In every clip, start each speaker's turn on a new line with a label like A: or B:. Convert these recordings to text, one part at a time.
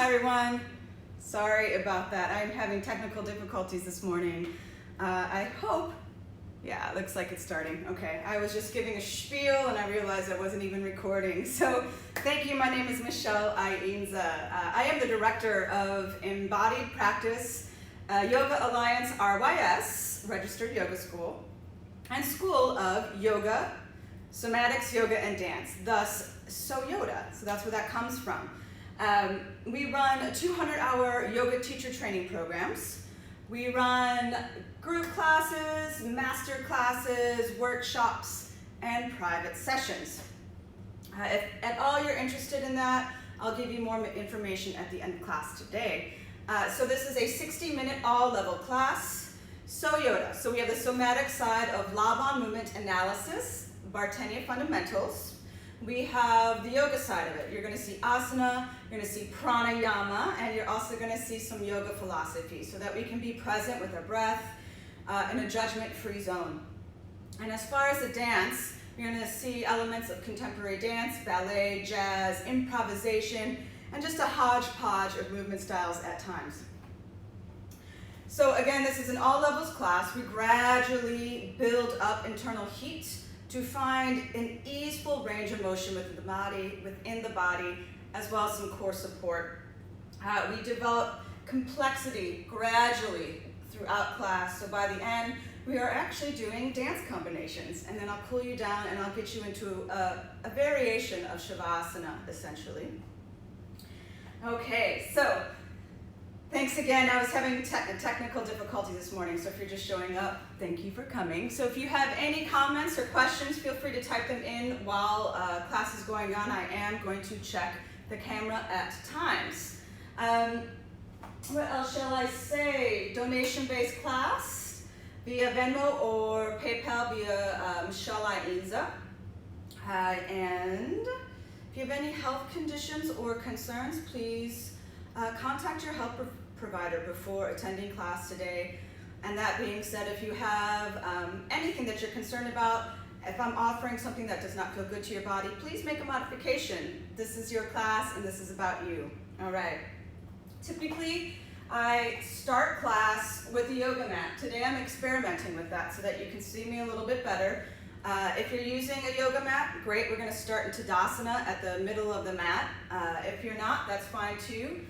A: Hi everyone. Sorry about that. I'm having technical difficulties this morning. I hope, yeah, it looks like it's starting. Okay, I was just giving a spiel and I realized I wasn't even recording. So thank you. My name is Michelle Ainza. I am the director of Embodied Practice Yoga Alliance RYS, Registered Yoga School, and School of Yoga, Somatics, Yoga, and Dance, thus SoYoDa. So that's where that comes from. We run 200-hour yoga teacher training programs. We run group classes, master classes, workshops, and private sessions. If at all you're interested in that, I'll give you more information at the end of class today. So this is a 60-minute all-level class, SoYoDa. So we have the somatic side of Laban movement analysis, Bhartanya fundamentals. We have the yoga side of it. You're going to see asana, you're going to see pranayama, and you're also going to see some yoga philosophy so that we can be present with our breath in a judgment-free zone. And as far as the dance, you're going to see elements of contemporary dance, ballet, jazz, improvisation, and just a hodgepodge of movement styles at times. So again, this is an all-levels class. We gradually build up internal heat to find an easeful range of motion within the body, as well as some core support. We develop complexity gradually throughout class, so by the end, we are actually doing dance combinations, and then I'll cool you down and I'll get you into a variation of Shavasana, essentially. Okay, so thanks again. I was having technical difficulties this morning, so if you're just showing up, thank you for coming. So if you have any comments or questions, feel free to type them in while class is going on. I am going to check the camera at times. What else shall I say? Donation-based class via Venmo or PayPal via Michelle Ainza. And if you have any health conditions or concerns, please contact your health provider before attending class today. And that being said, if you have anything that you're concerned about, if I'm offering something that does not feel good to your body, please make a modification. This is your class and this is about you. All right. Typically, I start class with a yoga mat. Today I'm experimenting with that so that you can see me a little bit better. If you're using a yoga mat, great. We're going to start in Tadasana at the middle of the mat. If you're not, that's fine too.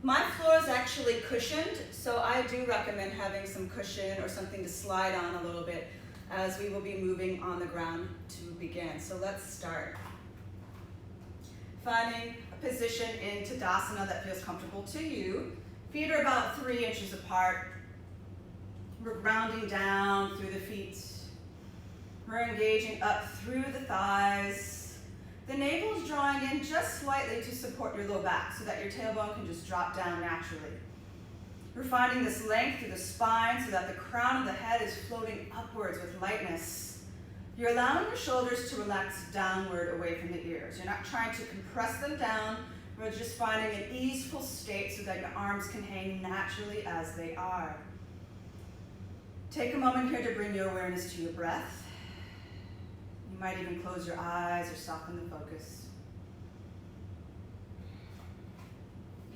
A: My floor is actually cushioned, so I do recommend having some cushion or something to slide on a little bit as we will be moving on the ground to begin. So let's start. Finding a position in Tadasana that feels comfortable to you. Feet are about 3 inches apart. We're grounding down through the feet. We're engaging up through the thighs. The navel is drawing in just slightly to support your low back so that your tailbone can just drop down naturally. We're finding this length through the spine so that the crown of the head is floating upwards with lightness. You're allowing your shoulders to relax downward away from the ears. You're not trying to compress them down. We're just finding an easeful state so that your arms can hang naturally as they are. Take a moment here to bring your awareness to your breath. You might even close your eyes or soften the focus.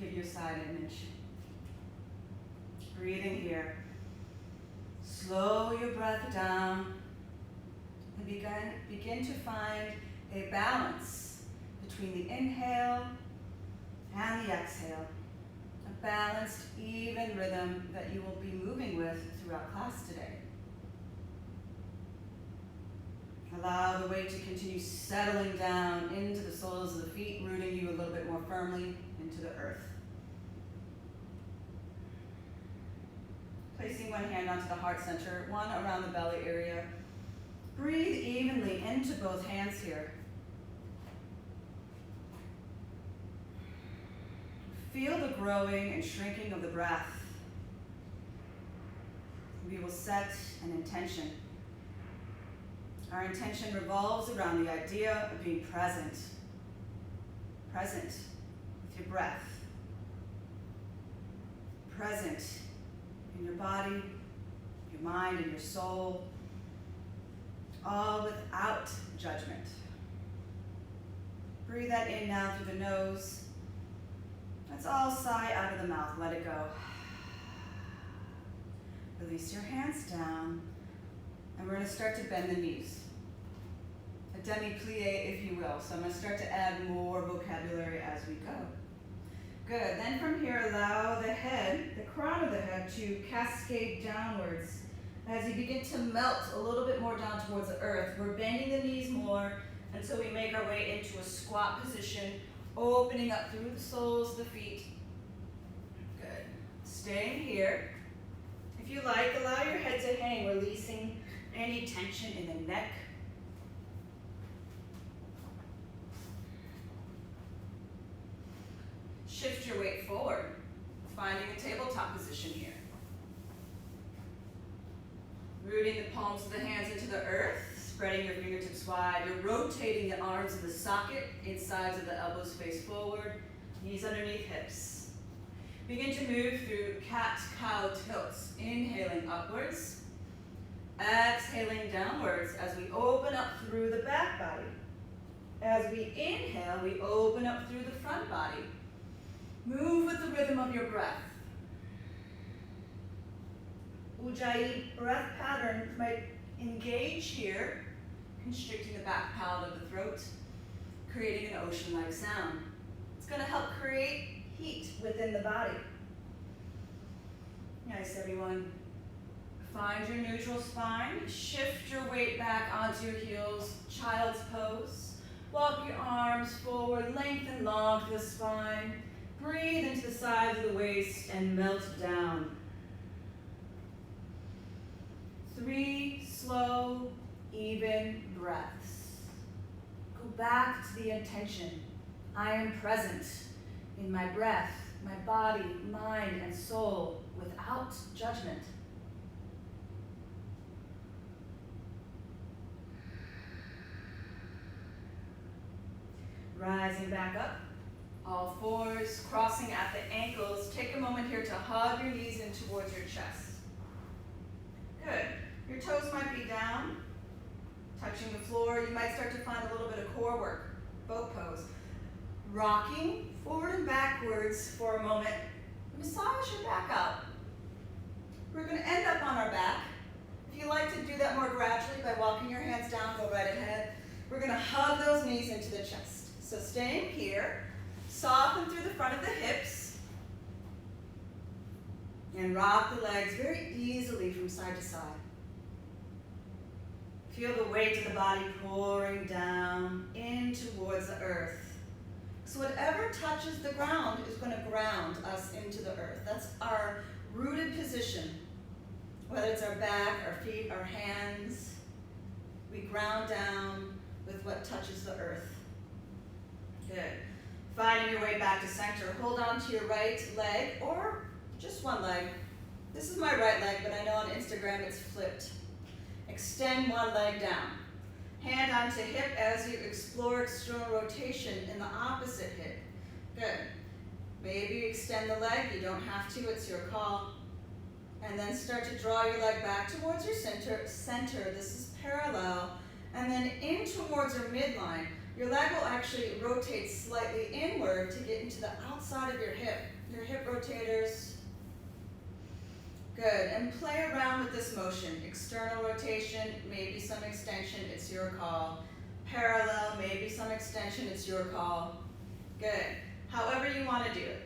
A: Give you a side image. Breathing here. Slow your breath down and begin to find a balance between the inhale and the exhale. A balanced, even rhythm that you will be moving with throughout class today. Allow the weight to continue settling down into the soles of the feet, rooting you a little bit more firmly into the earth. Placing one hand onto the heart center, one around the belly area. Breathe evenly into both hands here. Feel the growing and shrinking of the breath. We will set an intention. Our intention revolves around the idea of being present. Present with your breath. Present in your body, your mind, and your soul. All without judgment. Breathe that in now through the nose Let's all sigh out of the mouth. Let it go. Release your hands down. And we're going to start to bend the knees. A demi-plie, if you will. So I'm going to start to add more vocabulary as we go. Good. Then from here, allow the head, the crown of the head, to cascade downwards as you begin to melt a little bit more down towards the earth. We're bending the knees more until we make our way into a squat position, opening up through the soles of the feet. Good. Staying here. If you like, allow your head to hang, releasing any tension in the neck. Shift your weight forward, finding a tabletop position here. Rooting the palms of the hands into the earth, spreading your fingertips wide. You're rotating the arms in the socket, insides of the elbows face forward, knees underneath hips. Begin to move through cat-cow tilts, inhaling upwards, exhaling downwards as we open up through the back body. As we inhale, we open up through the front body. Move with the rhythm of your breath. Ujjayi breath pattern might engage here, constricting the back palate of the throat, creating an ocean-like sound. It's going to help create heat within the body. Nice, everyone. Find your neutral spine. Shift your weight back onto your heels, child's pose. Walk your arms forward, lengthen long to the spine. Breathe into the sides of the waist and melt down. 3 slow, even breaths. Go back to the intention. I am present in my breath, my body, mind, and soul without judgment. Rising back up. All fours, crossing at the ankles. Take a moment here to hug your knees in towards your chest. Good. Your toes might be down, touching the floor. You might start to find a little bit of core work, boat pose. Rocking forward and backwards for a moment. Massage your back up. We're going to end up on our back. If you like to do that more gradually by walking your hands down, go right ahead. We're going to hug those knees into the chest. So staying here. Soften through the front of the hips and rock the legs very easily from side to side. Feel the weight of the body pouring down in towards the earth. So whatever touches the ground is going to ground us into the earth. That's our rooted position. Whether it's our back, our feet, our hands, we ground down with what touches the earth. Good. Finding your way back to center. Hold on to your right leg or just one leg. This is my right leg, but I know on Instagram it's flipped. Extend one leg down. Hand onto hip as you explore external rotation in the opposite hip. Good. Maybe you extend the leg. You don't have to. It's your call. And then start to draw your leg back towards your center. This is parallel. And then in towards your midline. Your leg will actually rotate slightly inward to get into the outside of your hip rotators. Good, and play around with this motion. External rotation, maybe some extension, it's your call. Parallel, maybe some extension, it's your call. Good, however you want to do it.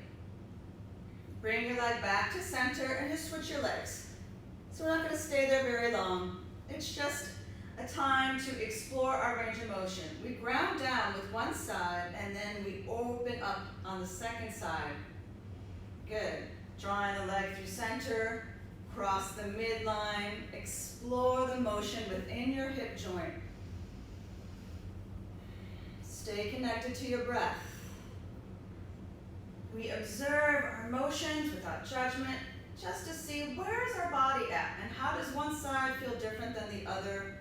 A: Bring your leg back to center and just switch your legs. So we're not going to stay there very long. It's just a time to explore our range of motion. We ground down with one side and then we open up on the second side. Good. Drawing the leg through center, cross the midline, explore the motion within your hip joint. Stay connected to your breath. We observe our motions without judgment, just to see where is our body at and how does one side feel different than the other,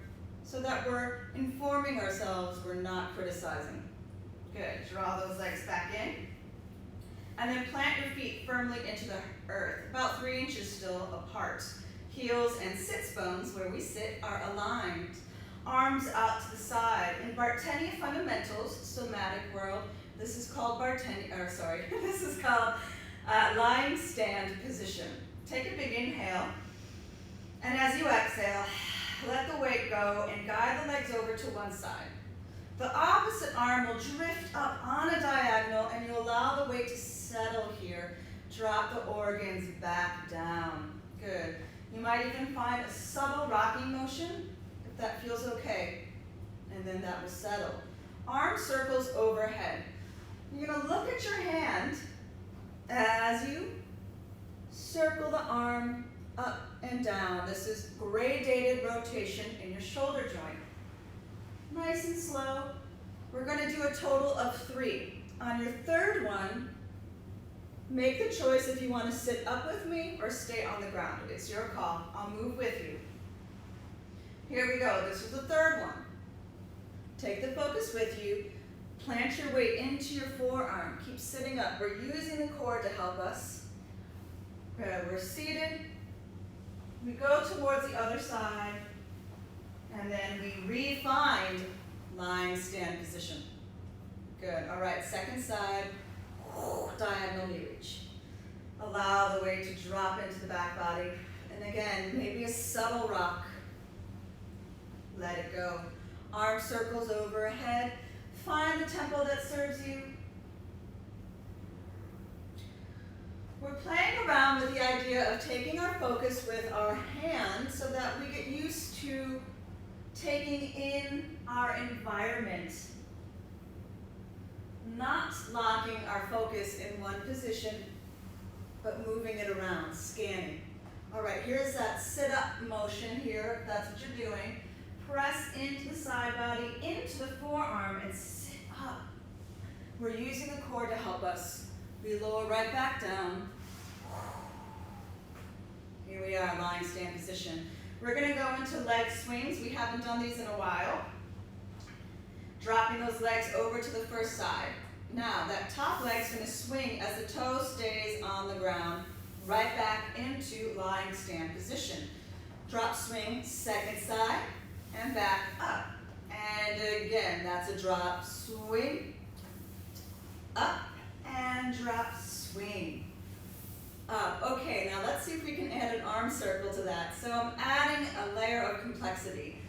A: so that we're informing ourselves, we're not criticizing. Good, draw those legs back in. And then plant your feet firmly into the earth, about 3 inches still apart. Heels and sits bones, where we sit, are aligned. Arms out to the side. In Bartenia fundamentals, somatic world, This is called this is called lying stand position. Take a big inhale, and as you exhale, let the weight go and guide the legs over to one side. The opposite arm will drift up on a diagonal, and you allow the weight to settle here. Drop the organs back down. Good. You might even find a subtle rocking motion, if that feels okay. And then that will settle. Arm circles overhead. You're going to look at your hand as you circle the arm up and down. This is gradated rotation in your shoulder joint. Nice and slow. We're going to do a total of 3. On your third one, make the choice if you want to sit up with me or stay on the ground. It's your call. I'll move with you. Here we go. This is the third one. Take the focus with you. Plant your weight into your forearm. Keep sitting up. We're using the core to help us. We're seated. We go towards the other side. And then we refine lying stand position. Good. All right, second side. Diagonal knee reach. Allow the weight to drop into the back body. And again, maybe a subtle rock. Let it go. Arm circles overhead. Find the tempo that serves you. We're playing around with the idea of taking our focus with our hands so that we get used to taking in our environment. Not locking our focus in one position, but moving it around, scanning. All right, here's that sit-up motion here, if that's what you're doing. Press into the side body, into the forearm, and sit up. We're using the core to help us. We lower right back down. Here we are, lying stand position. We're going to go into leg swings. We haven't done these in a while. Dropping those legs over to the first side. Now, that top leg's going to swing as the toe stays on the ground, right back into lying stand position. Drop swing, second side, and back up. And again, that's a drop swing, up, and drop swing, up. Okay, now let's see if we can add an arm circle to that. So I'm adding a layer of complexity.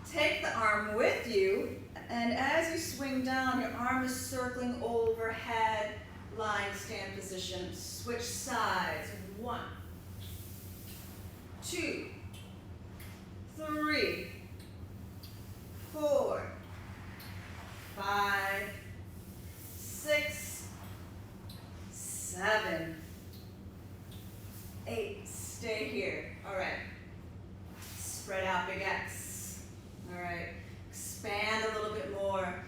A: Take the arm with you, and as you swing down, your arm is circling overhead, lying stand position. Switch sides. 1, 2, 3, 4, 5, 6, 7, 8. Stay here. All right. Spread out, big X. All right. Expand a little bit more.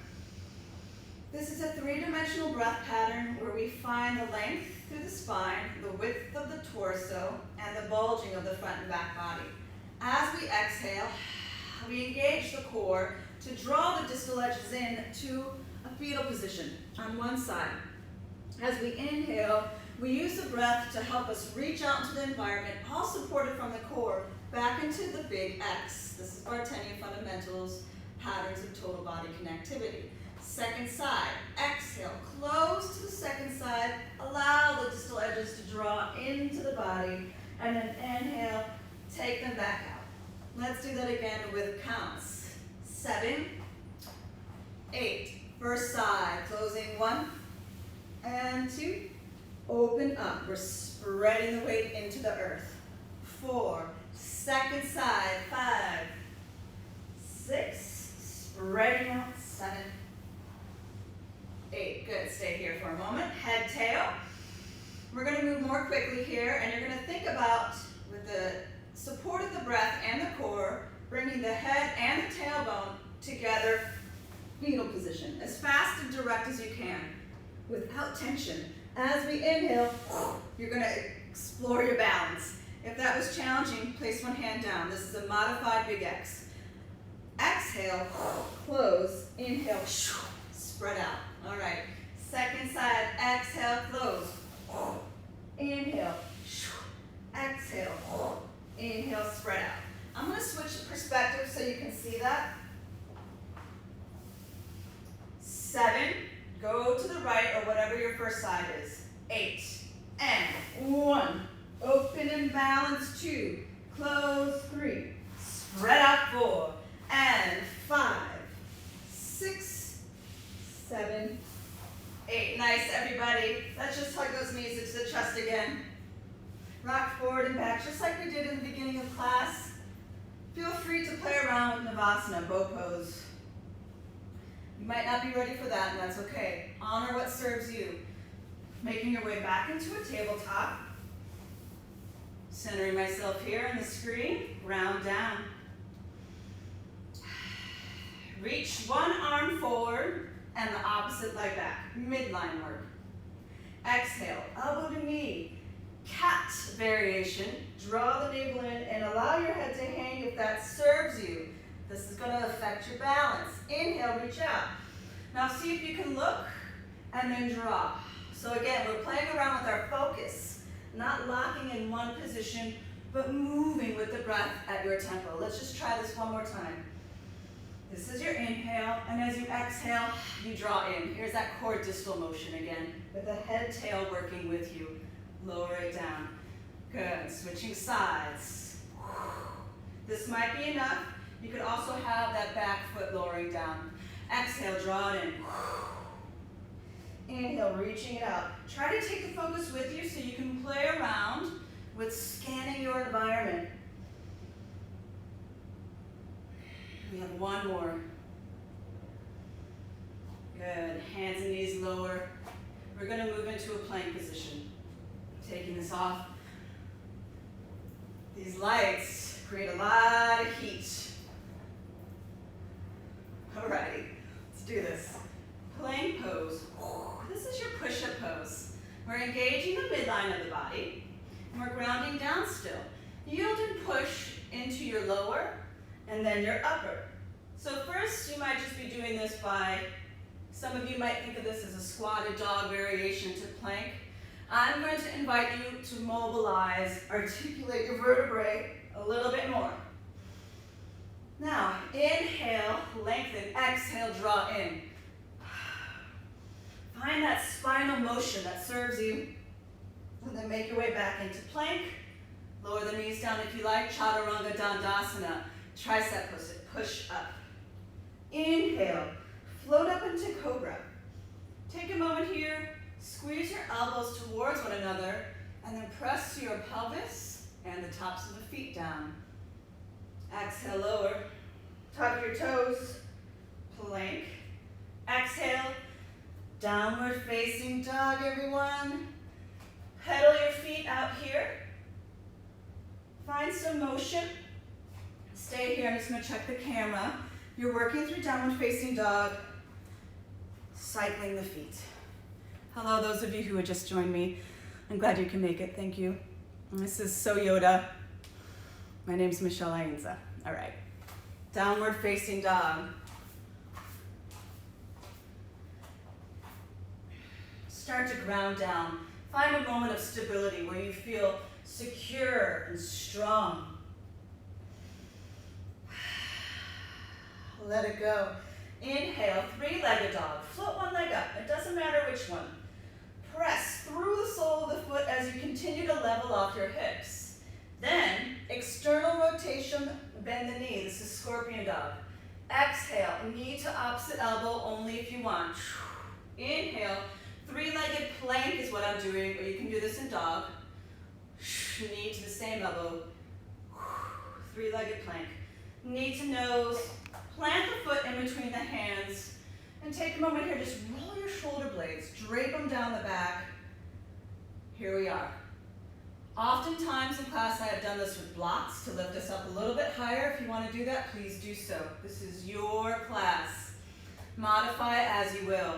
A: This is a 3-dimensional breath pattern where we find the length through the spine, the width of the torso, and the bulging of the front and back body. As we exhale, we engage the core to draw the distal edges in to a fetal position on one side. As we inhale, we use the breath to help us reach out into the environment, all supported from the core, back into the big X. This is Bartenian Fundamentals, Patterns of Total Body Connectivity. Second side, exhale, close to the second side, allow the distal edges to draw into the body, and then inhale, take them back out. Let's do that again with counts. 7, 8. First side, closing 1 and 2. Open up. We're spreading the weight into the earth. 4. Second side, 5, 6. Spreading out, 7, 8. Good. Stay here for a moment. Head, tail. We're going to move more quickly here, and you're going to think about, with the support of the breath and the core, bringing the head and the tailbone together, fetal position, as fast and direct as you can, without tension. As we inhale, you're going to explore your balance. If that was challenging, place one hand down. This is a modified big X. Exhale, close, inhale, spread out. All right. Second side, exhale, close. Inhale, exhale, inhale, spread out. I'm going to switch perspective so you can see that. 7, go to the whatever your first side is. 8, and 1, open and balance, 2, close, 3, spread out, 4, and 5, 6, 7, 8. Nice, everybody. Let's just hug those knees into the chest again. Rock forward and back, just like we did in the beginning of class. Feel free to play around with Navasana, bow pose. You might not be ready for that, and that's okay. Honor what serves you. Making your way back into a tabletop. Centering myself here on the screen, round down. Reach one arm forward and the opposite leg back, midline work. Exhale, elbow to knee. Cat variation. Draw the navel in and allow your head to hang if that serves you. This is going to affect your balance. Inhale, reach out. Now see if you can look and then draw. So again, we're playing around with our focus, not locking in one position, but moving with the breath at your tempo. Let's just try this one more time. This is your inhale, and as you exhale, you draw in. Here's that core distal motion again, with the head tail working with you. Lower it down. Good. Switching sides. This might be enough. You could also have that back foot lowering down. Exhale, draw it in. Inhale, reaching it out. Try to take the focus with you so you can play around with scanning your environment. We have one more. Good. Hands and knees lower. We're going to move into a plank position. Taking this off. These lights create a lot of heat. Alrighty, let's do this. Plank pose. This is your push-up pose. We're engaging the midline of the body, and we're grounding down still. Yield and push into your lower, and then your upper. So first, you might just be doing this by, some of you might think of this as a squatted dog variation to plank. I'm going to invite you to mobilize, articulate your vertebrae a little bit more. Now, inhale, lengthen, exhale, draw in. Find that spinal motion that serves you, and then make your way back into plank. Lower the knees down if you like, Chaturanga Dandasana, tricep push up. Inhale, float up into Cobra. Take a moment here. Squeeze your elbows towards one another, and then press your pelvis and the tops of the feet down. Exhale, lower. Tuck your toes. Plank. Exhale. Downward facing dog, everyone. Pedal your feet out here. Find some motion. Stay here. I'm just going to check the camera. You're working through downward facing dog, cycling the feet. Hello, those of you who had just joined me. I'm glad you can make it. Thank you. This is SoYoDa. My name's Michelle Ainza. All right. Downward facing dog. Start to ground down. Find a moment of stability where you feel secure and strong. Let it go. Inhale, three-legged dog. Float one leg up. It doesn't matter which one. Press through the sole of the foot as you continue to level off your hips. Then, external rotation, bend the knee. This is scorpion dog. Exhale, knee to opposite elbow only if you want. Inhale, three-legged plank is what I'm doing, or you can do this in dog. Knee to the same elbow. Three-legged plank. Knee to nose. Plant the foot in between the hands. And take a moment here, just roll your shoulder blades, drape them down the back. Here we are. Oftentimes in class I have done this with blocks to lift us up a little bit higher. If you want to do that, please do so. This is your class. Modify as you will.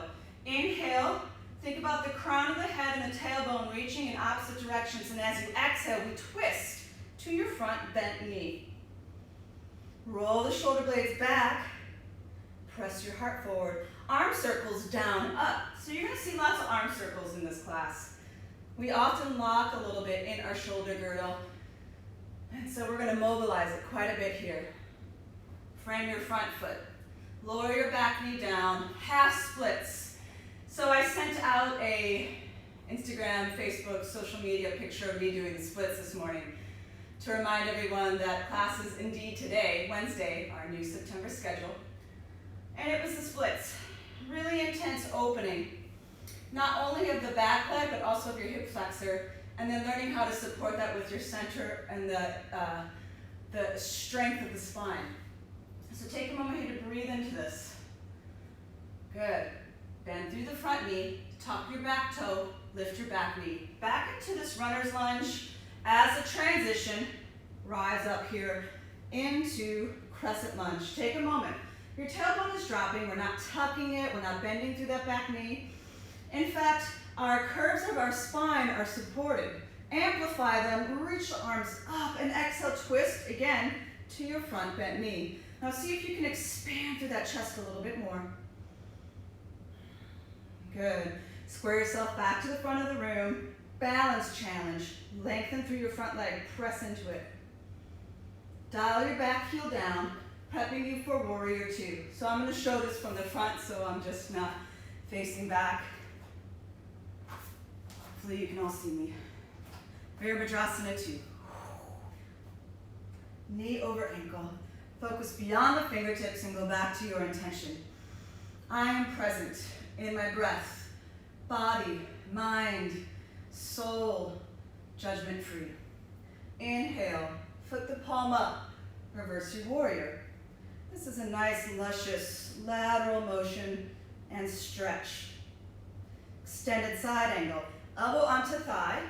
A: Inhale, think about the crown of the head and the tailbone reaching in opposite directions. And as you exhale, we twist to your front bent knee. Roll the shoulder blades back. Press your heart forward. Arm circles down, up. So you're going to see lots of arm circles in this class. We often lock a little bit in our shoulder girdle. And so we're going to mobilize it quite a bit here. Frame your front foot. Lower your back knee down. Half splits. So I sent out a Instagram, Facebook, social media picture of me doing the splits this morning to remind everyone that class is indeed today, Wednesday, our new September schedule. And it was the splits. Really intense opening, not only of the back leg, but also of your hip flexor, and then learning how to support that with your center and the strength of the spine. So take a moment here to breathe into this. Good. Bend through the front knee, tuck your back toe, lift your back knee. Back into this runner's lunge. As a transition, rise up here into crescent lunge. Take a moment. Your tailbone is dropping. We're not tucking it. We're not bending through that back knee. In fact, our curves of our spine are supported. Amplify them. Reach the arms up and exhale, twist again to your front bent knee. Now see if you can expand through that chest a little bit more. Good. Square yourself back to the front of the room. Balance challenge. Lengthen through your front leg. Press into it. Dial your back heel down, prepping you for warrior two. So I'm going to show this from the front, so I'm just not facing back. Hopefully you can all see me. Virabhadrasana 2. Knee over ankle. Focus beyond the fingertips and go back to your intention. I am present in my breath, body, mind, soul, judgment free. Inhale, foot the palm up, reverse your warrior. This is a nice, luscious lateral motion and stretch. Extended side angle, elbow onto thigh,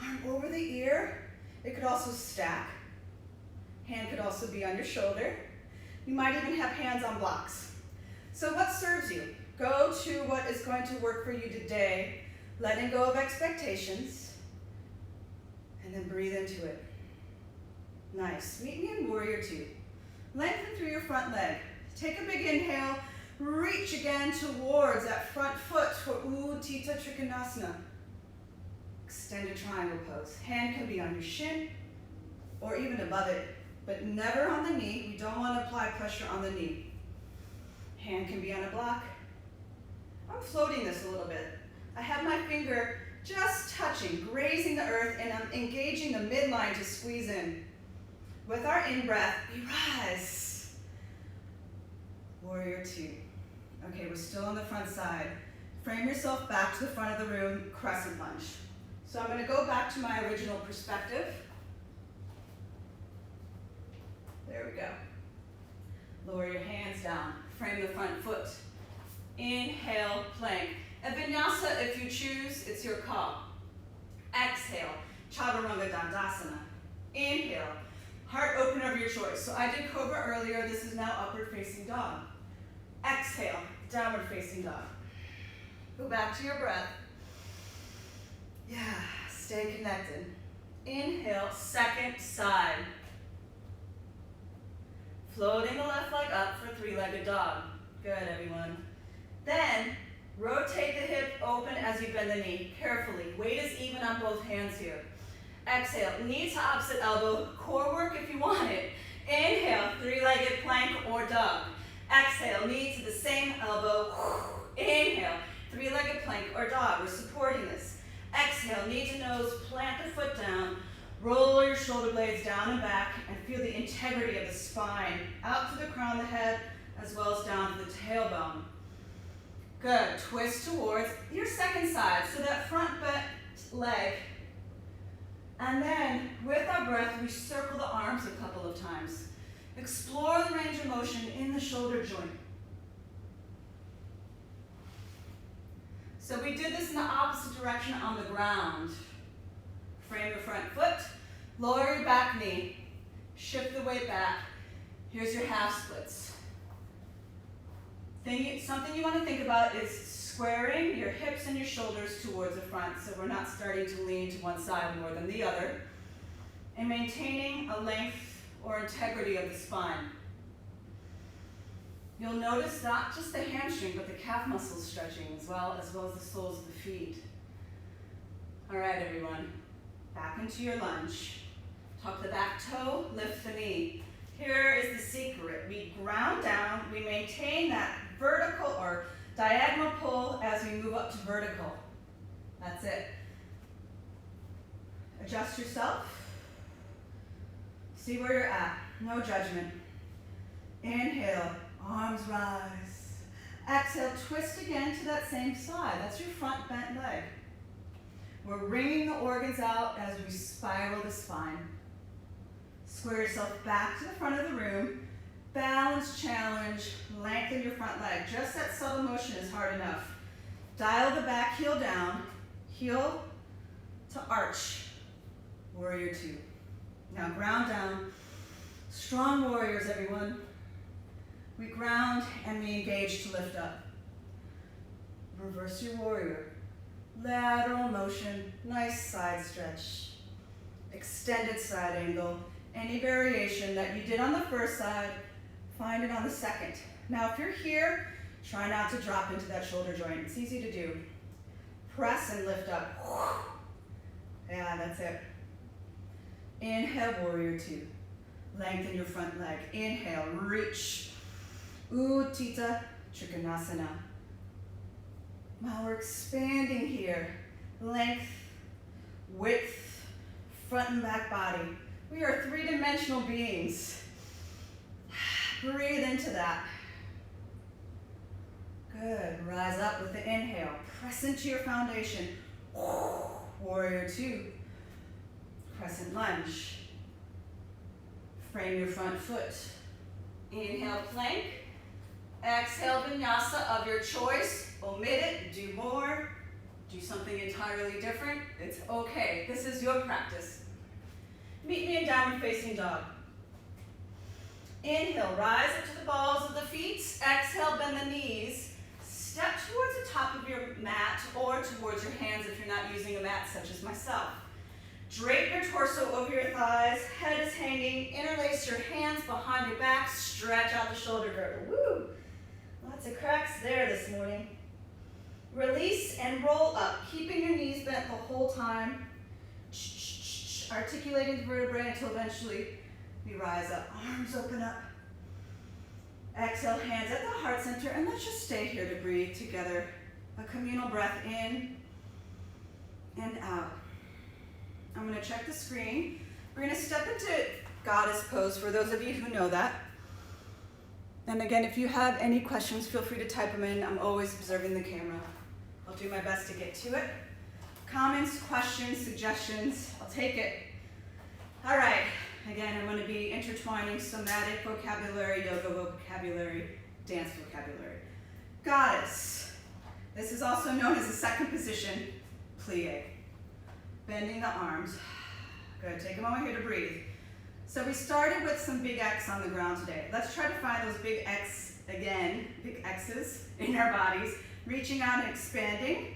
A: arm over the ear. It could also stack. Hand could also be on your shoulder. You might even have hands on blocks. So what serves you? Go to what is going to work for you today, letting go of expectations, and then breathe into it. Nice. Meet me in warrior two. Lengthen through your front leg. Take a big inhale. Reach again towards that front foot for Utthita Trikonasana. Extended triangle pose. Hand can be on your shin or even above it, but never on the knee. We don't want to apply pressure on the knee. Hand can be on a block. I'm floating this a little bit. I have my finger just touching, grazing the earth, and I'm engaging the midline to squeeze in. With our in-breath, we rise. Warrior two. Okay, we're still on the front side. Frame yourself back to the front of the room, crescent lunge. So I'm going to go back to my original perspective. There we go. Lower your hands down. Frame the front foot. Inhale, plank. A vinyasa, if you choose, it's your call. Exhale, chaturanga dandasana. Inhale, heart opener of your choice. So I did cobra earlier. This is now upward facing dog. Exhale, downward facing dog. Go back to your breath. Yeah, stay connected. Inhale, second side. Floating the left leg up for three-legged dog. Good, everyone. Then, rotate the hip open as you bend the knee. Carefully. Weight is even on both hands here. Exhale, knee to opposite elbow. Core work if you want it. Inhale, three-legged plank or dog. Exhale, knee to the same elbow. Inhale, three-legged plank or dog. We're supporting this. Exhale, knee to nose, plant the foot down. Roll your shoulder blades down and back and feel the integrity of the spine out to the crown of the head as well as down to the tailbone. Good. Twist towards your second side, so that front bent leg. And then, with our breath, we circle the arms a couple of times. Explore the range of motion in the shoulder joint. So we did this in the opposite direction on the ground. Frame your front foot, lower your back knee, shift the weight back. Here's your half splits. Something you want to think about is squaring your hips and your shoulders towards the front, so we're not starting to lean to one side more than the other, and maintaining a length or integrity of the spine. You'll notice not just the hamstring, but the calf muscles stretching as well as the soles of the feet. All right, everyone. Back into your lunge. Tuck the back toe, lift the knee. Here is the secret. We ground down, we maintain that vertical or Diagonal pull as we move up to vertical. That's it. Adjust yourself. See where you're at. No judgment. Inhale, arms rise. Exhale, twist again to that same side. That's your front bent leg. We're wringing the organs out as we spiral the spine. Square yourself back to the front of the room. Balance challenge, lengthen your front leg. Just that subtle motion is hard enough. Dial the back heel down, heel to arch. Warrior two. Now ground down. Strong warriors, everyone. We ground and we engage to lift up. Reverse your warrior. Lateral motion, nice side stretch. Extended side angle. Any variation that you did on the first side, find it on the second. Now if you're here, try not to drop into that shoulder joint. It's easy to do. Press and lift up. Yeah, that's it. Inhale, warrior two. Lengthen your front leg. Inhale, reach. Utthita Trikonasana. Now we're expanding here. Length, width, front and back body. We are three-dimensional beings. Breathe into that. Good. Rise up with the inhale. Press into your foundation. Warrior two. Crescent lunge. Frame your front foot. Inhale, plank. Exhale, vinyasa of your choice. Omit it, do more, do something entirely different. It's okay. This is your practice. Meet me in downward facing dog. Inhale, rise up to the balls of the feet. Exhale, bend the knees. Step towards the top of your mat or towards your hands if you're not using a mat such as myself. Drape your torso over your thighs, head is hanging, interlace your hands behind your back, stretch out the shoulder girdle. Woo! Lots of cracks there this morning. Release and roll up, keeping your knees bent the whole time. Articulating the vertebrae until eventually we rise up. Arms open up. Exhale, hands at the heart center, and let's just stay here to breathe together. A communal breath in and out. I'm going to check the screen. We're going to step into goddess pose for those of you who know that. And again, if you have any questions, feel free to type them in. I'm always observing the camera. I'll do my best to get to it. Comments, questions, suggestions, I'll take it. All right, again, I'm going to be intertwining somatic vocabulary, yoga vocabulary, dance vocabulary. Goddess. This is also known as the second position, plie. Bending the arms. Good, take a moment here to breathe. So we started with some big X on the ground today. Let's try to find those big X again, big X's in our bodies. Reaching out and expanding.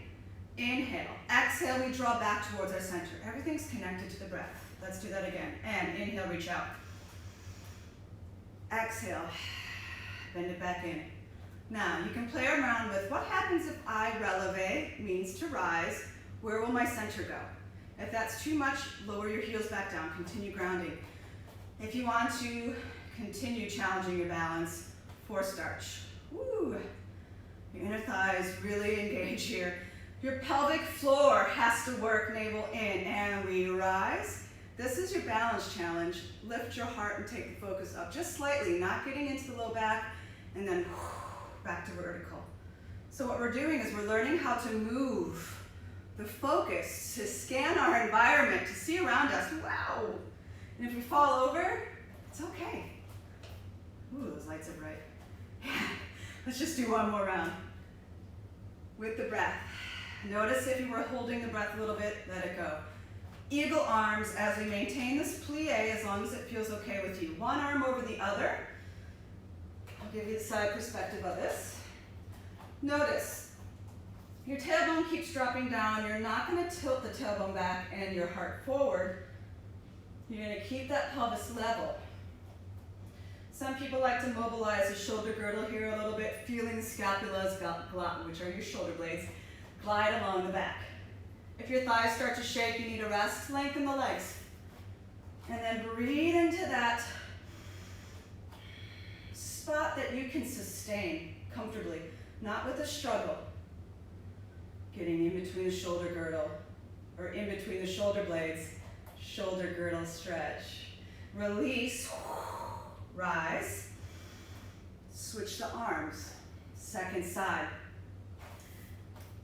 A: Inhale. Exhale, we draw back towards our center. Everything's connected to the breath. Let's do that again. And inhale, reach out. Exhale. Bend it back in. Now, you can play around with what happens if I releve, means to rise. Where will my center go? If that's too much, lower your heels back down. Continue grounding. If you want to continue challenging your balance, forced arch. Woo. Your inner thighs really engage here. Your pelvic floor has to work, navel in, and we rise. This is your balance challenge. Lift your heart and take the focus up just slightly, not getting into the low back, and then back to vertical. So what we're doing is we're learning how to move the focus, to scan our environment, to see around us. Wow. And if we fall over, it's okay. Ooh, those lights are bright. Yeah. Let's just do one more round with the breath. Notice if you were holding the breath a little bit, let it go. Eagle arms as we maintain this plie as long as it feels okay with you. One arm over the other. I'll give you the side perspective of this. Notice your tailbone keeps dropping down. You're not going to tilt the tailbone back and your heart forward. You're going to keep that pelvis level. Some people like to mobilize the shoulder girdle here a little bit, feeling the scapulas, which are your shoulder blades, glide along the back. If your thighs start to shake, you need a rest, lengthen the legs. And then breathe into that spot that you can sustain comfortably. not with a struggle. Getting in between the shoulder girdle, or in between the shoulder blades, shoulder girdle stretch. Release, rise, switch the arms, second side,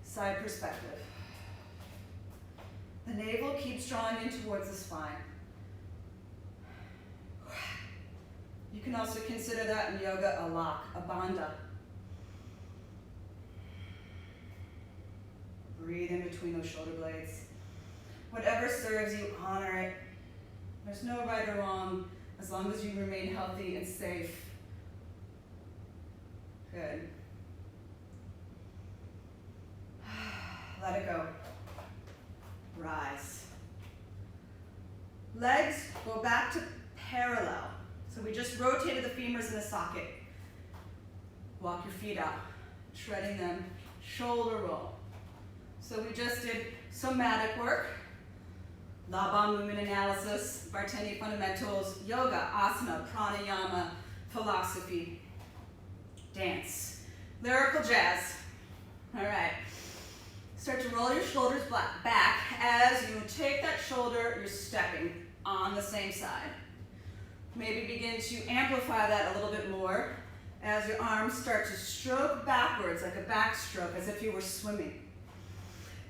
A: side perspective. The navel keeps drawing in towards the spine. You can also consider that in yoga a lock, a bandha. Breathe in between those shoulder blades. Whatever serves you, honor it. There's no right or wrong, as long as you remain healthy and safe. Good. Let it go. Rise. Legs go back to parallel. So we just rotated the femurs in the socket. Walk your feet out, treading them, shoulder roll. So we just did somatic work, Laban movement analysis, Vartani fundamentals, yoga, asana, pranayama, philosophy, dance, lyrical jazz. All right. Start to roll your shoulders back. As you take that shoulder, you're stepping on the same side. Maybe begin to amplify that a little bit more as your arms start to stroke backwards like a backstroke, as if you were swimming.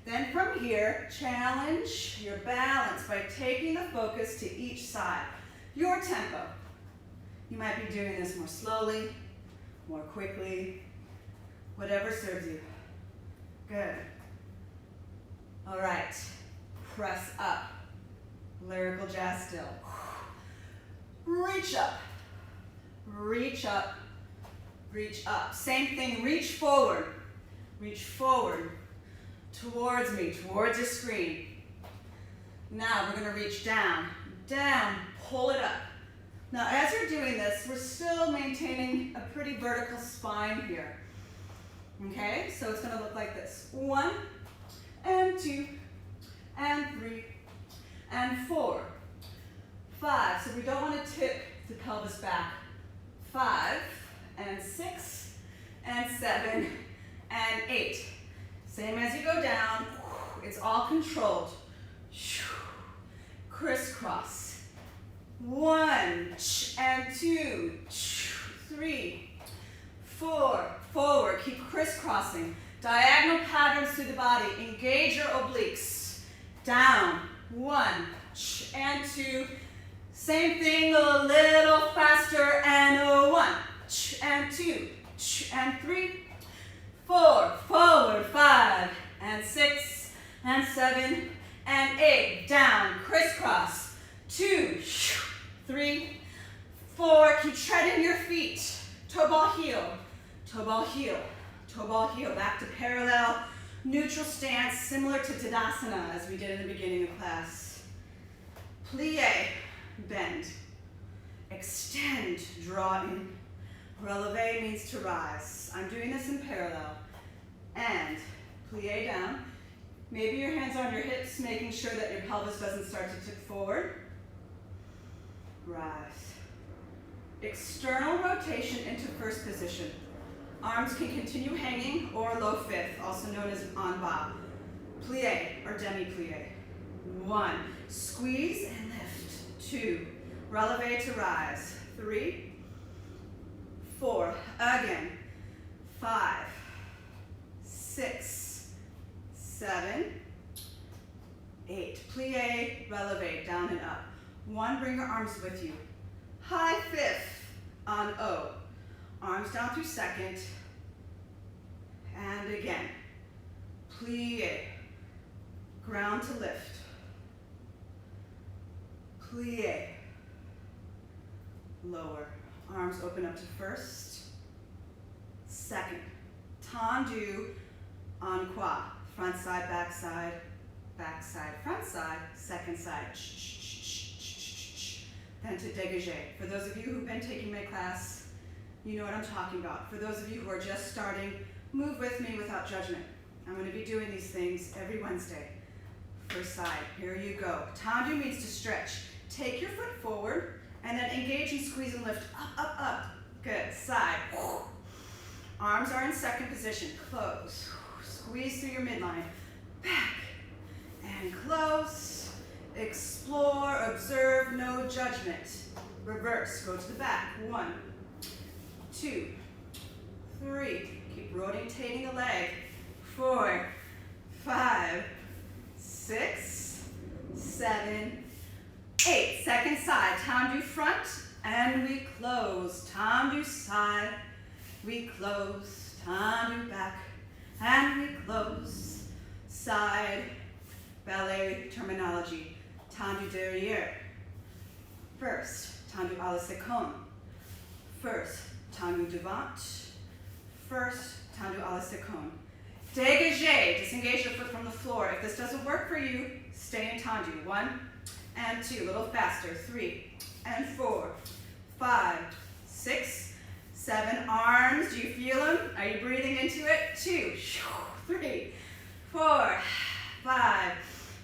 A: Then from here, challenge your balance by taking the focus to each side. Your tempo. You might be doing this more slowly, more quickly, whatever serves you. Good. All right, press up. Lyrical jazz still. Reach up, reach up, reach up. Same thing, reach forward towards me, towards your screen. Now we're gonna reach down, down, pull it up. Now as you're doing this, we're still maintaining a pretty vertical spine here. Okay, so it's gonna look like this. 1, and 2, and 3, and 4, 5. So we don't want to tip the pelvis back. 5, and 6, and 7, and 8. Same as you go down, it's all controlled. Crisscross. 1, and 2, 3, 4, forward. Keep crisscrossing. Diagonal patterns through the body. Engage your obliques. Down. 1, and 2. Same thing, a little faster, and 1, and 2, and 3, 4, forward, 5, and 6, and 7, and 8, down, crisscross, 2, 3, 4, keep treading your feet, toe ball heel, toe ball heel, toe ball heel, back to parallel, neutral stance, similar to Tadasana, as we did in the beginning of class. Plie. Bend, extend, draw in. Releve means to rise. I'm doing this in parallel. And plie down. Maybe your hands on your hips, making sure that your pelvis doesn't start to tip forward. Rise. External rotation into first position. Arms can continue hanging or low fifth, also known as en bas. Plie or demi-plie. 1, squeeze and lift. 2, releve to rise. 3, 4, again. 5, 6, 7, 8. Plie, releve, down and up. 1, bring your arms with you. High fifth on O. Arms down through second. And again. Plie. Ground to lift. Plie. Lower. Arms open up to first. Second. Tendu en croix. Front side, back side, front side, second side. Then to dégagé. For those of you who've been taking my class, you know what I'm talking about. For those of you who are just starting, move with me without judgment. I'm going to be doing these things every Wednesday. First side, here you go. Tendu means to stretch. Take your foot forward and then engage and squeeze and lift up, up, up. Good, side. Arms are in second position. Close. Squeeze through your midline. Back and close. Explore, observe, no judgment. Reverse, go to the back. 1, 2, 3. Keep rotating the leg. 4, 5, 6, 7, 8. Second side. Tendu front and we close. Tendu side. We close. Tendu back and we close. Side. Ballet terminology. Tendu derrière. First, tendu à la seconde. First, tendu devant. First, tendu à la seconde. Dégagez, disengage your foot from the floor. If this doesn't work for you, stay in tendu. 1 and 2, a little faster. 3 and 4, 5, 6, 7. Arms, do you feel them? Are you breathing into it? 2, 3, 4, 5,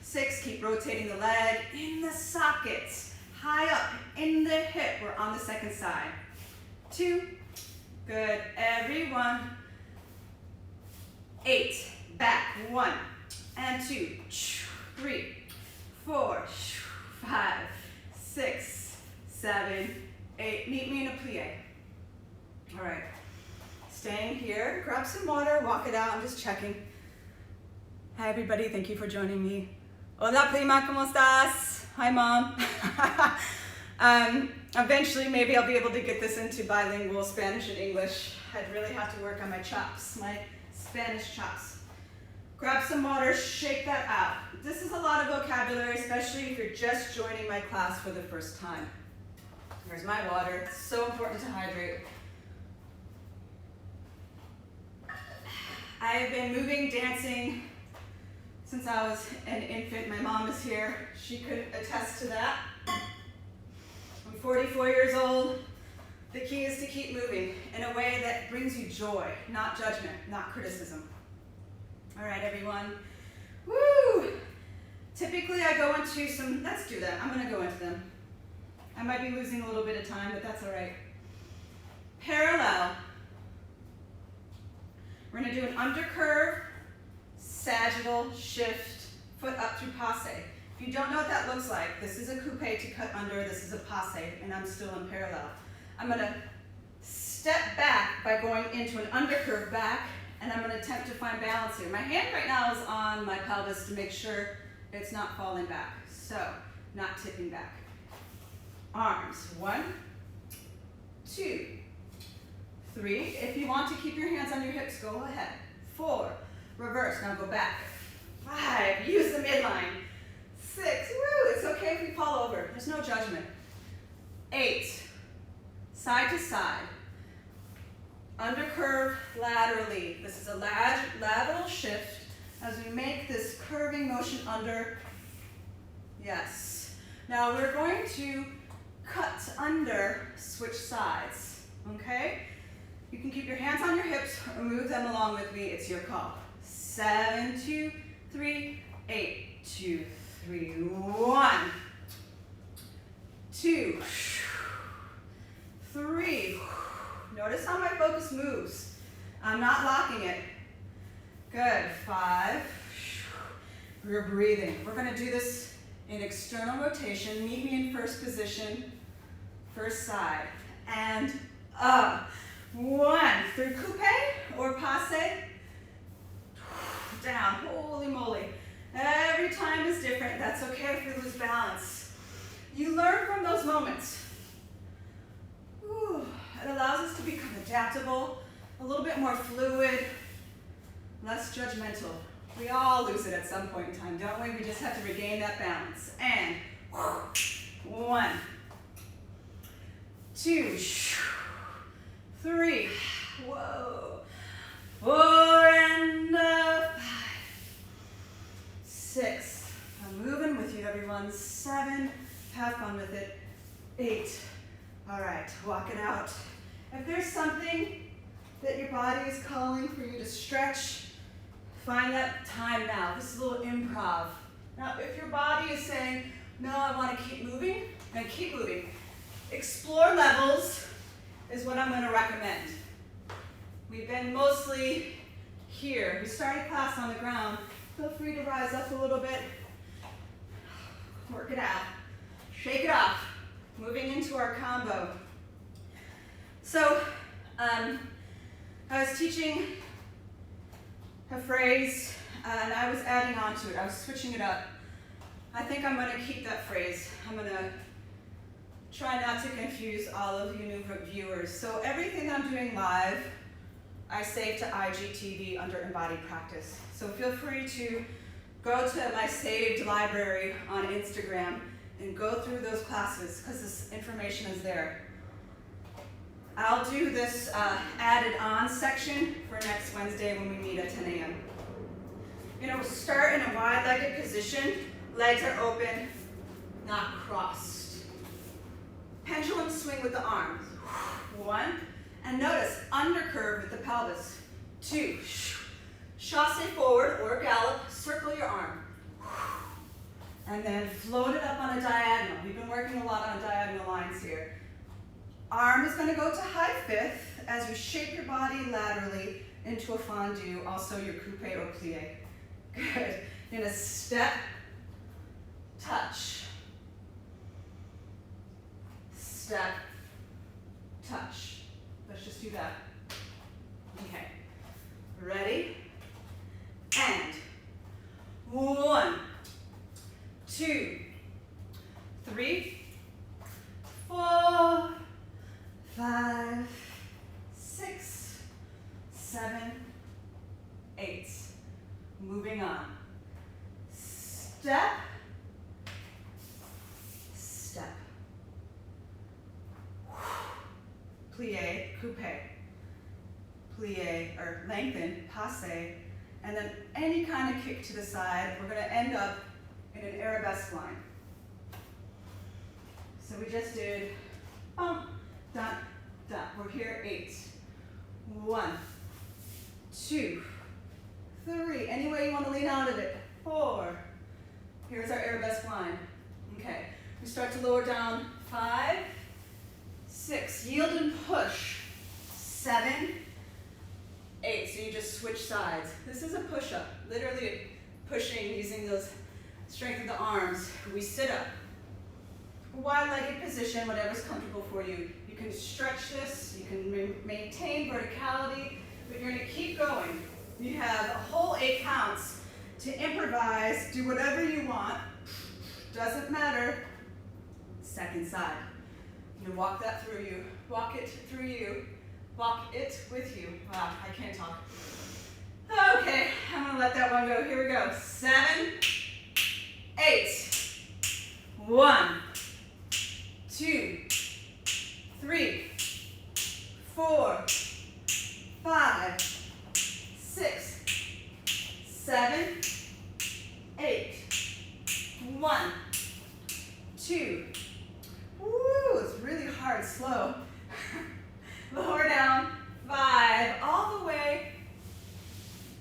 A: 6. Keep rotating the leg in the sockets. High up in the hip. We're on the second side. 2. Good. Everyone. 8. Back. 1 and 2. 3, 4, 5, 6, 7, 8. Meet me in a plie. All right. Staying here. Grab some water. Walk it out. I'm just checking. Hi, everybody. Thank you for joining me. Hola, prima. ¿Cómo estás? Hi, Mom. Eventually, maybe I'll be able to get this into bilingual Spanish and English. I'd really have to work on my chops, my Spanish chops. Grab some water, shake that out. This is a lot of vocabulary, especially if you're just joining my class for the first time. Here's my water. It's so important to hydrate. I have been moving, dancing since I was an infant. My mom is here. She could attest to that. I'm 44 years old. The key is to keep moving in a way that brings you joy, not judgment, not criticism. All right, everyone. Woo! Typically, I go into some, let's do that. I'm going to go into them. I might be losing a little bit of time, but that's all right. Parallel. We're going to do an undercurve, sagittal, shift, foot up through passe. If you don't know what that looks like, this is a coupe to cut under, this is a passe, and I'm still in parallel. I'm going to step back by going into an undercurve back, and I'm going to attempt to find balance here. My hand right now is on my pelvis to make sure it's not falling back, so not tipping back. Arms, 1, 2, 3. If you want to keep your hands on your hips, go ahead. 4, reverse, now go back. 5, use the midline. 6, woo, it's okay if we fall over. There's no judgment. 8, side to side. Undercurve laterally. This is a lateral shift as we make this curving motion under. Yes. Now we're going to cut under, switch sides, okay? You can keep your hands on your hips or move them along with me. It's your call. 7, 2, 3, 8, 2, 3, 1, 2, 3. Notice how my focus moves. I'm not locking it. Good. 5. We're breathing. We're going to do this in external rotation. Meet me in first position, first side, and up. 1. Through coupe or passe. Down. Holy moly. Every time is different. That's okay if we lose balance. You learn from those moments. Whew. It allows us to become adaptable, a little bit more fluid, less judgmental. We all lose it at some point in time, don't we? We just have to regain that balance. And 1, 2, 3, whoa, 4 and 5, 6. I'm moving with you, everyone. 7, have fun with it. 8. All right, walk it out. If there's something that your body is calling for you to stretch, find that time now. This is a little improv. Now, if your body is saying, no, I want to keep moving, then keep moving. Explore levels is what I'm going to recommend. We've been mostly here. We started class on the ground. Feel free to rise up a little bit. Work it out. Shake it off. Moving into our combo. So, I was teaching a phrase, and I was adding on to it. I was switching it up. I think I'm going to keep that phrase. I'm going to try not to confuse all of you new viewers. So everything that I'm doing live, I save to IGTV under Embodied Practice. So feel free to go to my saved library on Instagram and go through those classes because this information is there. I'll do this added on section for next Wednesday when we meet at 10 a.m. You know, start in a wide-legged position. Legs are open, not crossed. Pendulum swing with the arms. 1, and notice undercurve with the pelvis. 2, chassé forward or gallop, circle your arm. And then float it up on a diagonal. We've been working a lot on diagonal lines here. Arm is going to go to high fifth as you shape your body laterally into a fondue, also your coupe or plie. Good. You're going to step, touch, step, touch. Let's just do that. Okay. Ready? And 1, 2, 3, 4, 5, 6, 7, 8. Moving on. Step, step. Plie, coupe. Plie, or lengthen, passe. And then any kind of kick to the side. We're going to end up in an arabesque line. So we just did bump, dun, dun. We're here 8. 1, 2, 3. Any way you want to lean out of it. 4. Here's our arabesque line. Okay. We start to lower down. 5, 6. Yield and push. 7, 8. So you just switch sides. This is a push-up. Literally pushing using those strength of the arms. We sit up. Wide-legged position, whatever's comfortable for you. You can stretch this, you can maintain verticality, but you're going to keep going. You have a whole 8 counts to improvise, do whatever you want. Doesn't matter. Second side. You can walk that through you. Walk it through you. Walk it with you. Wow, I can't talk. Okay, I'm going to let that one go. Here we go. 7, 8. 1, 2, 3, 4, 5, 6, 7, 8. 1, 2. Woo, it's really hard, slow. Lower down. 5, all the way.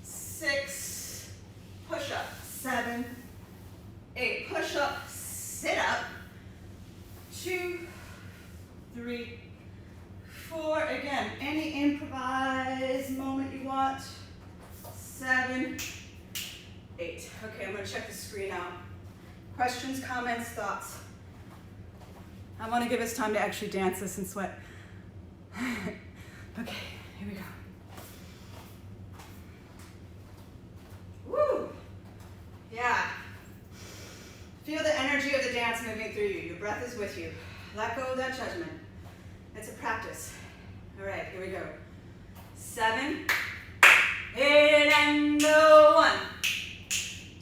A: 6, push up. 7, 8, push up, sit up. 2, 3, 4. Again, any improvised moment you want. 7, 8. Okay, I'm going to check the screen out. Questions, comments, thoughts? I want to give us time to actually dance this and sweat. Okay, here we go. Woo! Yeah. Feel the energy of the dance moving through you. Your breath is with you. Let go of that judgment. It's a practice. All right, here we go. 7, 8, and go. 1,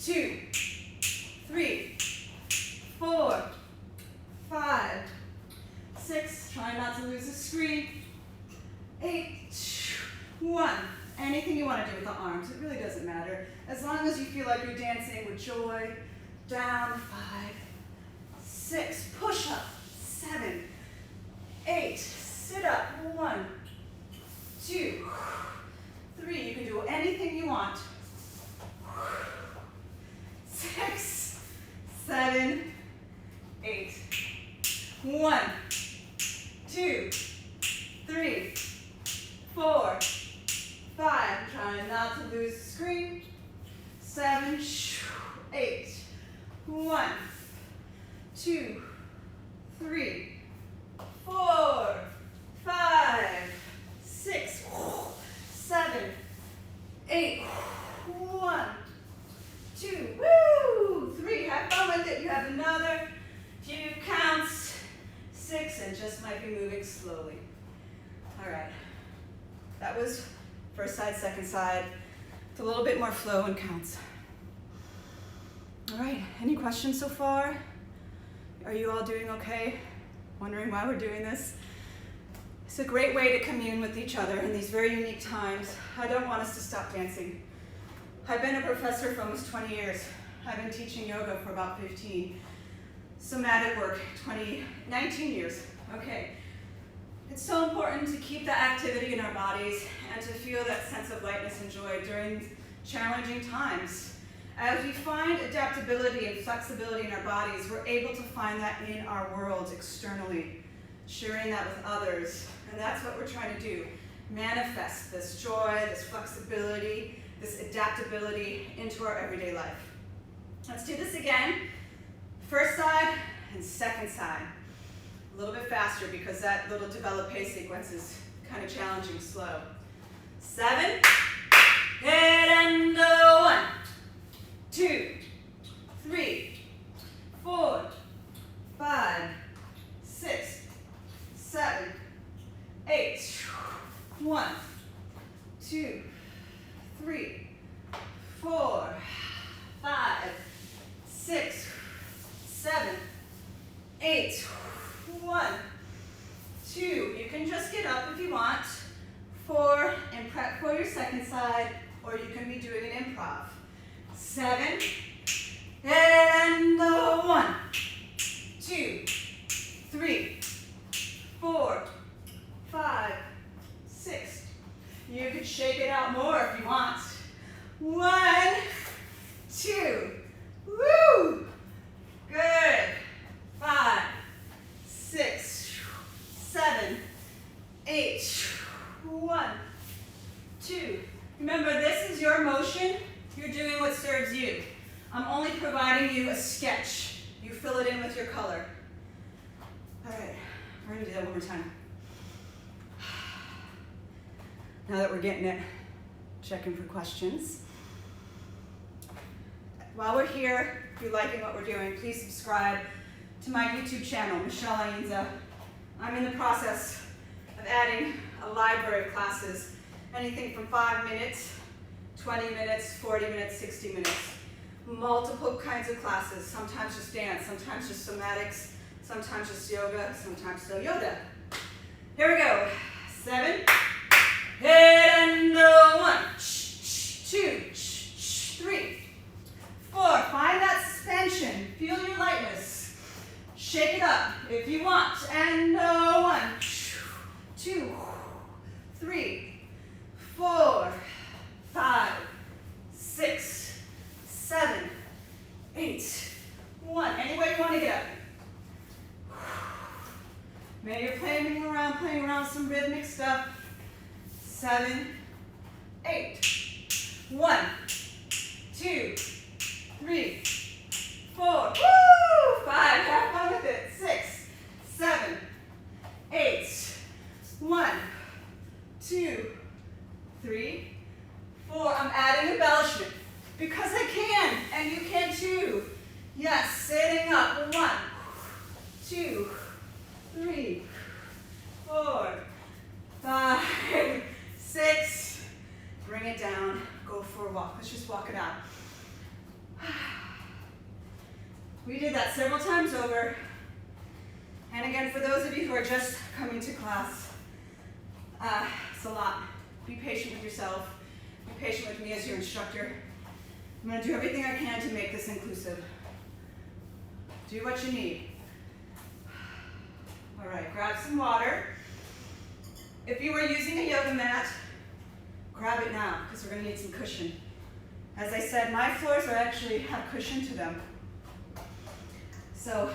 A: 2, 3, 4, 5, 6. Try not to lose the screen. 8, 1. Anything you want to do with the arms. It really doesn't matter. As long as you feel like you're dancing with joy. Down. 5, 6. Push up. 7, 8. Sit up. 1, 2, 3. You can do anything you want. 6, 7, 8. 1, 2, 3, 4, 1, 2, 3, 4, 5, 6, 7, 8, 1, 2, woo, 3, have fun with it. You have another few counts, 6, and just might be moving slowly. All right, that was first side, second side. It's a little bit more flow and counts. All right, any questions so far? Are you all doing okay? Wondering why we're doing this? It's a great way to commune with each other in these very unique times. I don't want us to stop dancing. I've been a professor for almost 20 years. I've been teaching yoga for about 15. Somatic work, 19 years. Okay. It's so important to keep that activity in our bodies and to feel that sense of lightness and joy during challenging times. As we find adaptability and flexibility in our bodies, we're able to find that in our world externally, sharing that with others. And that's what we're trying to do. Manifest this joy, this flexibility, this adaptability into our everyday life. Let's do this again. First side and second side. A little bit faster because that little developé sequence is kind of challenging, slow. 7, 8 and 1, 2, 3, 4, 5, 6, 7, 8. 1, 2, 3, 4, 5, 6, 7, 8. 1, 2. You can just get up if you want. 4, and prep for your second side, or you can be doing an improv. 7, and 1, 2, 3, 4, 5, 6. You could shake it out more if you want. 1, 2. Woo! Good. 5, 6, 7, 8. 1, 2. Remember, this is your motion. You're doing what serves you. I'm only providing you a sketch. You fill it in with your color. All right, we're gonna do that one more time. Now that we're getting it, checking for questions. While we're here, if you're liking what we're doing, please subscribe to my YouTube channel, Michelle Ainza. I'm in the process of adding a library of classes, anything from 5 minutes, 20 minutes, 40 minutes, 60 minutes. Multiple kinds of classes, sometimes just dance, sometimes just somatics, sometimes just yoga, sometimes SoYoDa. Here we go. 7, 8 and 1, 2, 3, 4. Find that suspension. Feel your lightness. Shake it up if you want. And 1, 2, 3, 4, 5, 6, 7, 8. 1. Any way you want to get up. Maybe you're playing around some rhythmic stuff. 7, 8. 1, 2, 3, 4. Woo! 5. Have fun with it. 6, 7, 8. 1, 2, 3, 4. I'm adding embellishment because I can, and you can too. Yes, sitting up. 1, 2, 3, 4, 5, 6. Bring it down. Go for a walk. Let's just walk it out. We did that several times over. And again, for those of you who are just coming to class, it's a lot. Be patient with yourself. Be patient with me as your instructor. I'm going to do everything I can to make this inclusive. Do what you need. All right, grab some water. If you were using a yoga mat, grab it now because we're going to need some cushion. As I said, my floors actually have cushion to them. So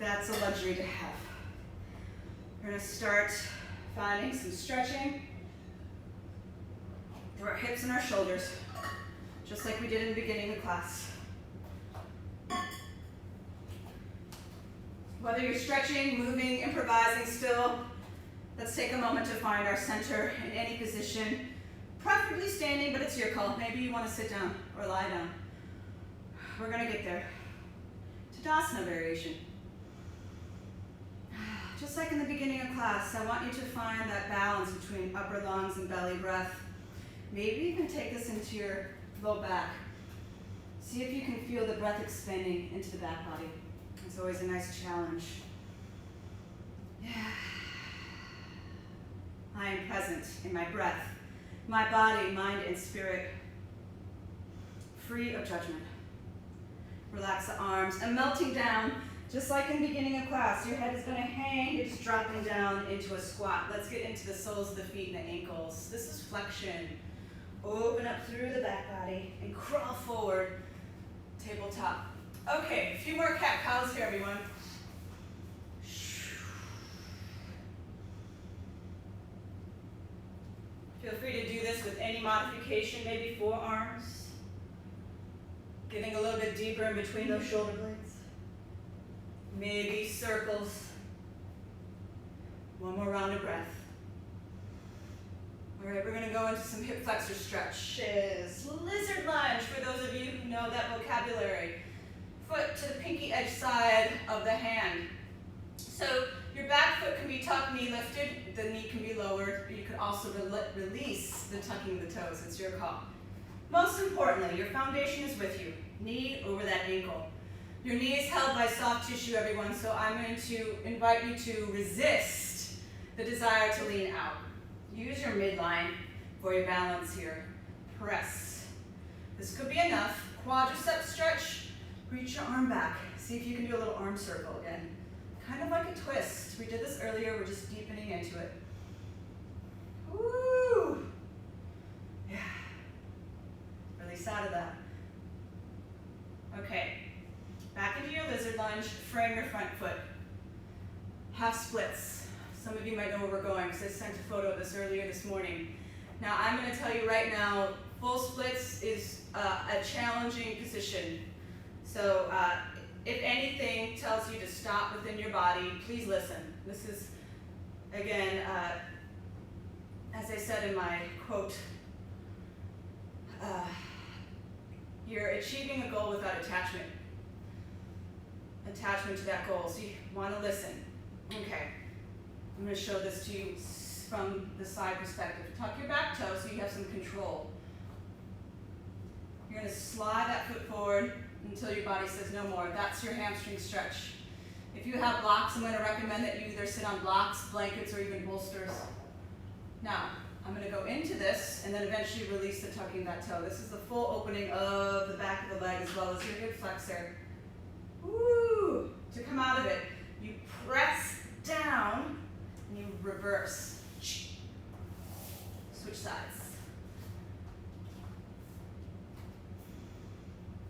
A: that's a luxury to have. We're going to start finding some stretching through our hips and our shoulders, just like we did in the beginning of class. Whether you're stretching, moving, improvising still, let's take a moment to find our center in any position, preferably standing, but it's your call. Maybe you want to sit down or lie down. We're going to get there. Tadasana variation. Just like in the beginning of class, I want you to find that balance between upper lungs and belly breath. Maybe even take this into your low back. See if you can feel the breath expanding into the back body. It's always a nice challenge. Yeah. I am present in my breath, my body, mind, and spirit, free of judgment. Relax the arms and melting down, just like in the beginning of class. Your head is going to hang, you're just dropping down into a squat. Let's get into the soles of the feet and the ankles. This is flexion. Open up through the back body and crawl forward, tabletop. Okay, a few more cat-cows here, everyone. Feel free to do this with any modification, maybe forearms. Getting a little bit deeper in between those shoulder blades. Maybe circles. One more round of breath. All right, we're going to go into some hip flexor stretches. Lizard lunge, for those of you who know that vocabulary. Foot to the pinky edge side of the hand. So your back foot can be tucked, knee lifted. The knee can be lowered. You can also release the tucking of the toes. It's your call. Most importantly, your foundation is with you. Knee over that ankle. Your knee is held by soft tissue, everyone, so I'm going to invite you to resist the desire to lean out. Use your midline for your balance here. Press. This could be enough. Quadricep stretch. Reach your arm back. See if you can do a little arm circle again. Kind of like a twist. We did this earlier. We're just deepening into it. Woo! Yeah. Release out of that. Okay. Back into your lizard lunge. Frame your front foot. Half splits. Some of you might know where we're going because I sent a photo of this earlier this morning. Now I'm going to tell you right now, full splits is a challenging position. So if anything tells you to stop within your body, please listen. This is, again, as I said in my quote, you're achieving a goal without attachment. Attachment to that goal, so you want to listen. Okay, I'm going to show this to you from the side perspective. Tuck your back toe so you have some control. You're going to slide that foot forward until your body says no more. That's your hamstring stretch. If you have blocks, I'm going to recommend that you either sit on blocks, blankets, or even bolsters. Now, I'm going to go into this and then eventually release the tucking of that toe. This is the full opening of the back of the leg as well as your hip flexor. Woo! To come out of it, you press down and you reverse. Switch sides.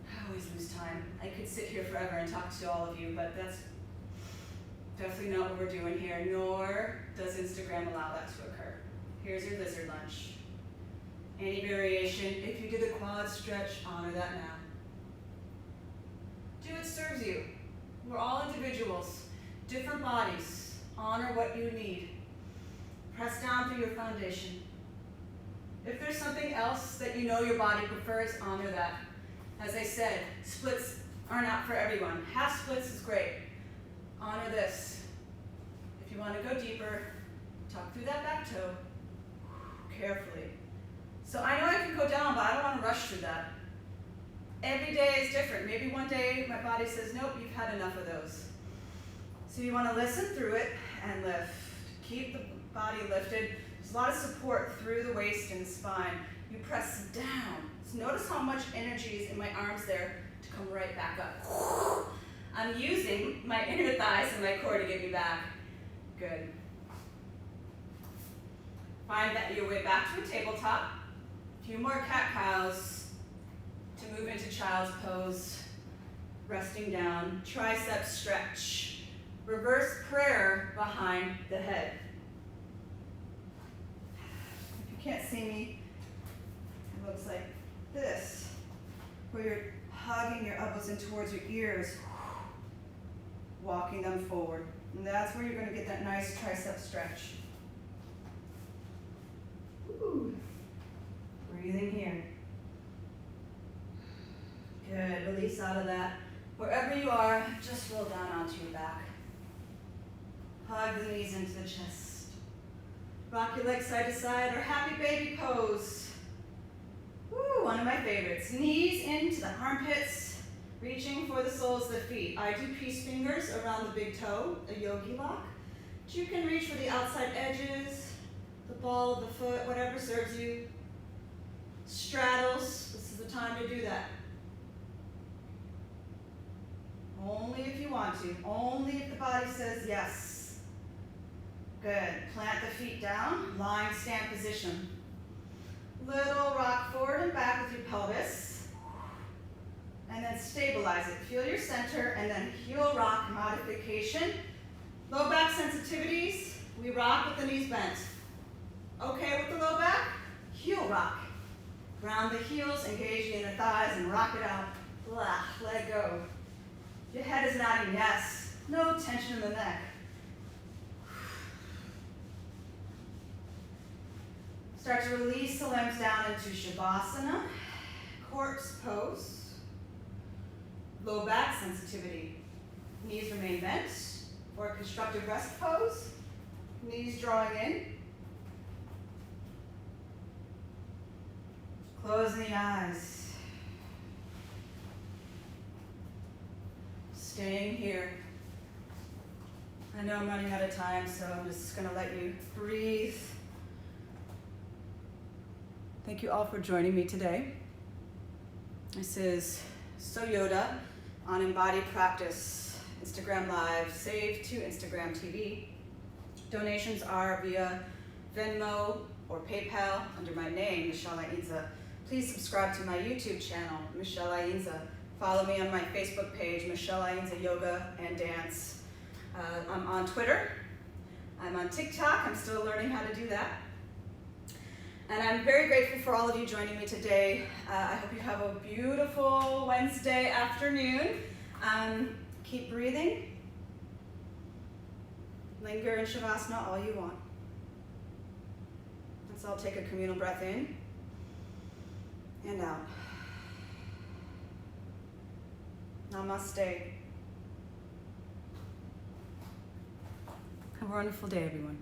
A: I always lose time. I could sit here forever and talk to all of you, but that's definitely not what we're doing here, nor does Instagram allow that to occur. Here's your lizard lunge. Any variation, if you did a quad stretch, honor that now. Do what serves you. We're all individuals, different bodies. Honor what you need. Press down through your foundation. If there's something else that you know your body prefers, honor that. As I said, splits are not for everyone. Half splits is great. Honor this. If you want to go deeper, tuck through that back toe carefully. So I know I can go down, but I don't want to rush through that. Every day is different. Maybe one day my body says, nope, you've had enough of those. So you want to listen through it and lift. Keep the body lifted. There's a lot of support through the waist and spine. You press down. So notice how much energy is in my arms there to come right back up. I'm using my inner thighs and my core to get me back. Good. Find that your way back to a tabletop. A few more cat-cows to move into child's pose. Resting down. Tricep stretch. Reverse prayer behind the head. If you can't see me, it looks like this, where you're hugging your elbows in towards your ears. walking them forward. And that's where you're going to get that nice tricep stretch. Ooh. Breathing here. Good, release out of that. Wherever you are, just roll down onto your back. Hug the knees into the chest. Rock your legs side to side, or happy baby pose. Woo, one of my favorites. Knees into the armpits, reaching for the soles of the feet. I do peace fingers around the big toe, a yogi lock. But you can reach for the outside edges, the ball of the foot, whatever serves you. Straddles, this is the time to do that. Only if you want to, only if the body says yes. Good, plant the feet down, lying stand position. Little rock forward and back with your pelvis. And then stabilize it. Feel your center and then heel rock modification. Low back sensitivities, we rock with the knees bent. Okay with the low back? Heel rock. Ground the heels, engage the inner thighs and rock it out. Blah, let it go. Your head is nodding yes. No tension in the neck. Start to release the limbs down into Shavasana, corpse pose, low back sensitivity. Knees remain bent, or constructive rest pose. Knees drawing in. Closing the eyes. Staying here. I know I'm running out of time, so I'm just going to let you breathe. Thank you all for joining me today. This is SoYoDa on Embodied Practice, Instagram Live, saved to Instagram TV. Donations are via Venmo or PayPal under my name, Michelle Ainza. Please subscribe to my YouTube channel, Michelle Ainza. Follow me on my Facebook page, Michelle Ainza Yoga and Dance. I'm on Twitter. I'm on TikTok. I'm still learning how to do that. And I'm very grateful for all of you joining me today. I hope you have a beautiful Wednesday afternoon. Keep breathing. Linger in Shavasana all you want. Let's all take a communal breath in and out. Namaste. Have a wonderful day, everyone.